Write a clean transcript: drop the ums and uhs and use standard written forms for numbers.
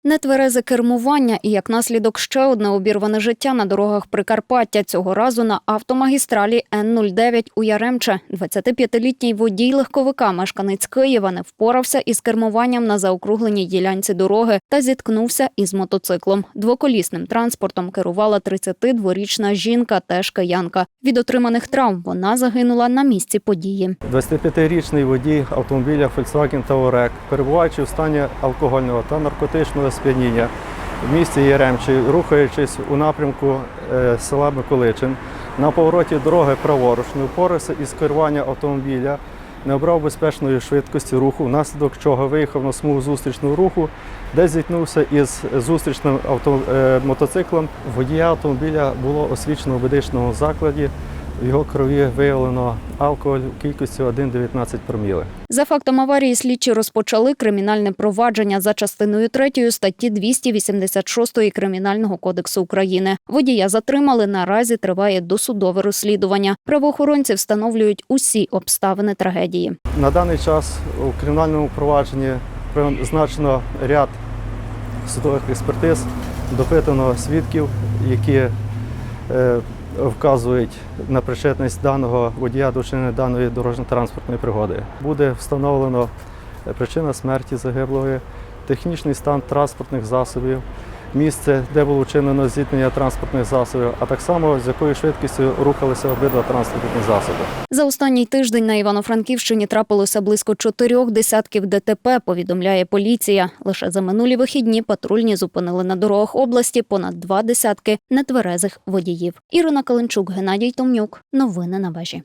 Нетверезе кермування і, як наслідок, ще одне обірване життя на дорогах Прикарпаття. Цього разу на автомагістралі Н-09 у Яремче. 25-літній водій легковика, мешканець Києва, не впорався із кермуванням на заокругленій ділянці дороги та зіткнувся із мотоциклом. Двоколісним транспортом керувала 32-річна жінка, теж киянка. Від отриманих травм вона загинула на місці події. 25-річний водій автомобіля Volkswagen Touareg, перебуваючи в стані алкогольного та наркотичного сп'яніння в місті Яремче, рухаючись у напрямку села Миколичин, на повороті дороги праворуч не впорався із керування автомобіля, не обрав безпечної швидкості руху, внаслідок чого виїхав на смугу зустрічного руху, де зіткнувся із зустрічним мотоциклом. Водія автомобіля було освічено в медичному закладі. В його крові виявлено алкоголь у кількості 1,19 проміле. За фактом аварії слідчі розпочали кримінальне провадження за частиною 3 статті 286 Кримінального кодексу України. Водія затримали, наразі триває досудове розслідування. Правоохоронці встановлюють усі обставини трагедії. На даний час у кримінальному провадженні призначено ряд судових експертиз, допитано свідків, які вказують на причетність даного водія до вчинення даної дорожньо-транспортної пригоди. Буде встановлено причина смерті загиблої, технічний стан транспортних засобів, місце, де було вчинено зіткнення транспортних засобів, а так само з якою швидкістю рухалися обидва транспортні засоби. За останній тиждень на Івано-Франківщині трапилося близько 4 десятків ДТП, повідомляє поліція. Лише за минулі вихідні патрульні зупинили на дорогах області понад 2 десятки нетверезих водіїв. Ірина Каленчук, Геннадій Томнюк. Новини на вежі.